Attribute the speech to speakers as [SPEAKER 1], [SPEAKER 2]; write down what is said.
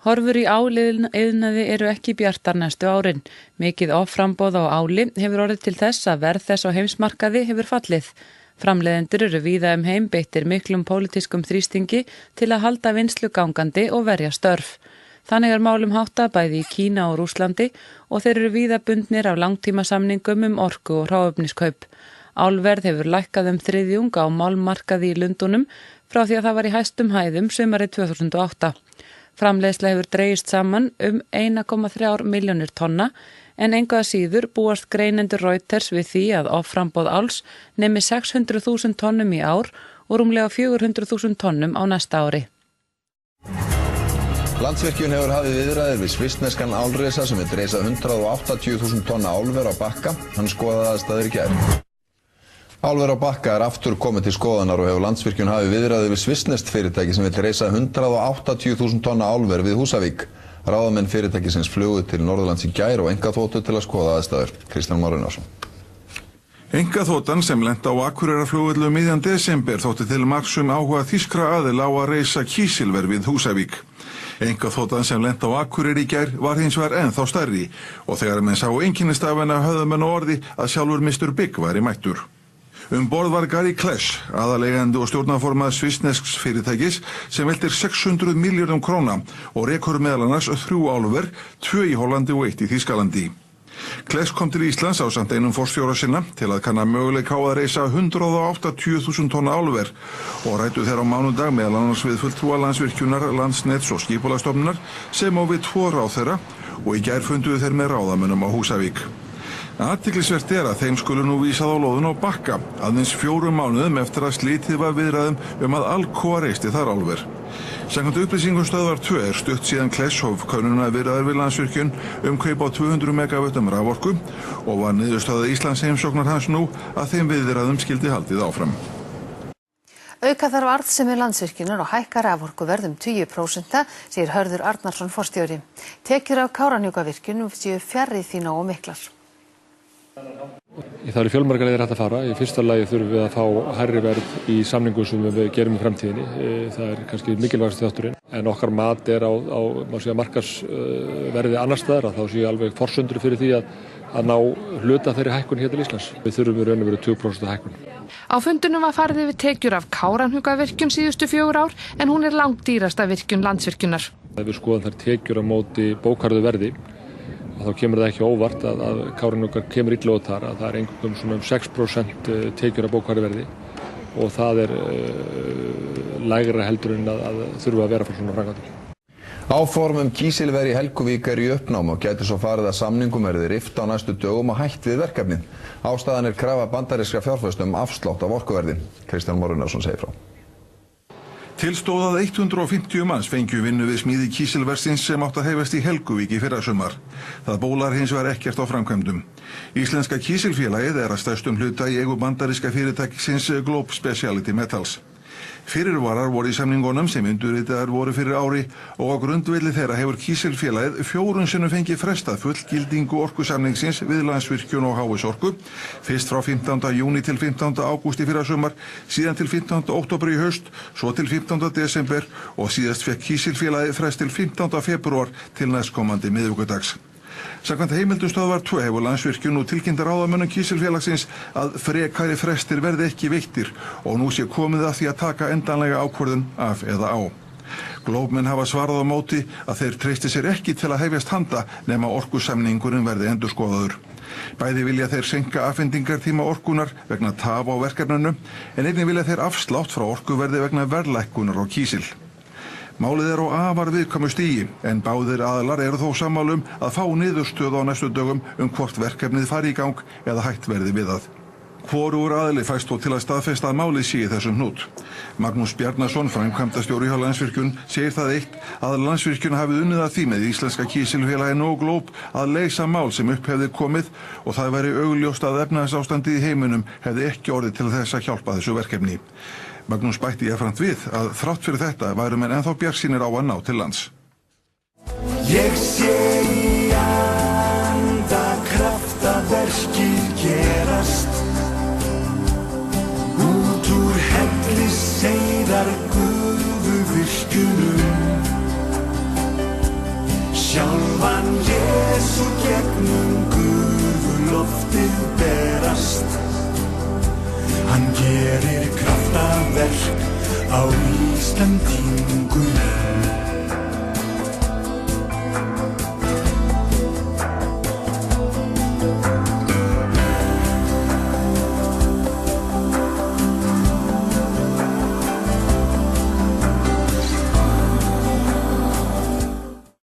[SPEAKER 1] Horfur í áliðnaði eru ekki bjartar næstu árin. Mikið offramboð á áli hefur orðið til þess að verð þess á heimsmarkaði hefur fallið. Framleiðendur eru víða heim beittir miklum pólitískum þrýstingi til að halda vinnslu gangandi og verja störf. Þannig málum háttað bæði í Kína og Rússlandi og þeir eru víða bundnir af langtímasamningum orku og hráefniskaup. Álverð hefur lækkað þriðjung á málmmarkaði í Lundúnum frá því að það var í hæstum hæðum sumarið 2008. Framleiðsla hefur dregist saman 1,3 milljónir tonna en engu að síður búast greinendur Reuters við því að offramboð áls nemi 600.000 tonnum í ár og rúmlega 400.000 tonnum á næsta ári.
[SPEAKER 2] Landsvirkjun hefur hafið viðræður við svissneskan álrisa sem reisa 180.000 tonna álver á Bakka. Hann skoðaði aðstæður í gær. Álver á Bakka aftur komið til skoðunar og hefur Landsvirkjun hafið viðræður við svissneskt fyrirtæki sem vill reisa 180.000 tonna álver við Húsavík. Ráðamenn fyrirtækisins flugu til Norðurlands í gær og einkaþotu til að skoða aðstæður. Kristján Már Unnarsson.
[SPEAKER 3] Einkaþotan sem lenti á Akureyrarflugvelli miðjan desember þótti til marks áhuga þýskra aðila á að reisa kísilver við Húsavík. Einkaþotan sem lenti á Akureyri í gær var hins vegar ennþá stærri og þegar menn sá einkennistafina höfðu menn á orði að sjálfur Mr. Big væri mættur. Borð var Gary Klesch, aðaleigandi og stjórnarformaður svissnesks fyrirtækis sem veltir 600 milljörðum króna og rekur meðal annars 3 álver, 2 í Hollandi og 1 í Þýskalandi. Klesch kom til Íslands ásamt einum forstjóra sinna til að kanna möguleika á að reisa 180.000 tonna álver og ræddu þeir á mánudag meðal annars við fulltrúa Landsvirkjunar, Landsnets og Skipulagsstofnunar sem á við 2 ráðherra og í gær funduðu þeir með ráðamönnum á Húsavík. Athyglisvert að þeim skulu nú vísað á lóðun á Bakka, aðeins 4 mánuðum eftir að slitið var viðræðum að Alcoa reisti þar álver. Samkvæmt upplýsingum Stöðvar 2 stutt síðan Klesch hóf könnunarviðræður við Landsvirkjun kaup á 200 megavöttum raforku og var niðurstaða Íslands heimsóknar hans nú að þeim viðræðum skyldi haldið áfram.
[SPEAKER 4] Auka þarf arðsemi Landsvirkjunar og hækka raforkuverð 20%, segir Hörður Arnarsson forstjóri. Tekjur af Kárahnjúkavirkjun séu fjarri því nógu miklar.
[SPEAKER 5] Það eru fjölmargar leiðir hægt að fara. Í fyrsta lagi þurfum við að fá hærri verð í samningum sem við gerum í framtíðinni. Það er kannski mikilvægasti þátturinn. En okkar mat er á markaðsverði annars staðar að þá séu alveg forsendur fyrir því að ná hluta þeirri hækkun hér til Íslands. Við þurfum í raun og veru 20% hækkun.
[SPEAKER 6] Á fundunum var farið yfir tekjur af Kárahnjúkavirkjun síðustu 4 ár en hún er langdýrasta virkjun Landsvirkjunar.
[SPEAKER 5] Ef við skoðum þær tekjur á móti bókfærðu verði þá kemur það ekki óvart að Kárahnjúkar kemur illa út þar, að það er einhverjum 6% tekjur af bókfærðu verði og það er lægra heldur en að þurfa að vera fyrir svona framkvæmdir.
[SPEAKER 2] Áform kísilver í Helguvík í uppnám og gæti svo farið að samningum verði rift á næstu dögum og hætt við verkefnið. Ástæðan krafa bandarískra fjárfestum afslátt af orkuverði. Kristján Már Unnarsson segir frá.
[SPEAKER 3] Til stóð að 150 manns fengju vinnu við smíði kísilversins sem átt að hefjast í Helguvík í fyrrasumar. Það bólar hins vegar ekkert á framkvæmdum. Íslenska kísilfélagið að stærstum hluta í eigu bandaríska fyrirtækisins Globe Specialty Metals. Fyrirvarar voru í samningunum sem undirritaðir voru fyrir ári og á grundvelli þeirra hefur kísilfélagið 4 sinnum fengið frestað fullgildingu orkusamningsins við Landsvirkjun og HS Orku, fyrst frá 15. júní til 15. ágúst í fyrrasumar, síðan til 15. október í haust, svo til 15. desember og síðast fekk kísilfélagið frest til 15. febrúar til næstkomandi miðvikudags. Samkvæmt heimildum Stöðvar 2 hefur Landsvirkjun nú tilkynnt ráðamönnum kísilfélagsins að frekari frestir verði ekki veittir og nú sé komið að því að taka endanlega ákvörðun af eða á. Glóbmenn hafa svarað á móti að þeir treysti sér ekki til að hefjast handa nema orkusamningurinn verði endurskoðaður. Bæði vilja þeir seinka afhendingartíma orkunar vegna tafa á verkefninu en einnig vilja þeir afslátt frá orkuverði vegna verðlækkunar á kísil. Málið er á afar viðkvæmu stigi en báðir aðilar eru þó sammála að fá niðurstöðu á næstu dögum hvort verkefnið fari í gang eða hætt verði við það. Hvorugur aðili fæst þó til að staðfesta að málið sé í þessum hnút. Magnús Bjarnason, framkvæmdastjóri hjá Landsvirkjun, segir það eitt að Landsvirkjun hafi unnið að því með íslenska kísilfélaginu og Globe að leysa mál sem upp hefði komið og það væri augljóst að efnahagsástandið í heiminum hefði ekki orðið til þess að hjálpa þessu verkefni. Magnús bætti jafnframt við að þrátt fyrir þetta væru menn ennþá bjartsýnir á að ná til lands.
[SPEAKER 7] Ég sé í anda kraftaverkið gerast út úr helliseiðar gufuvirkjunum úr gegnum gufuloftið berast. Hann gerir kraftaverk á Íslendingum.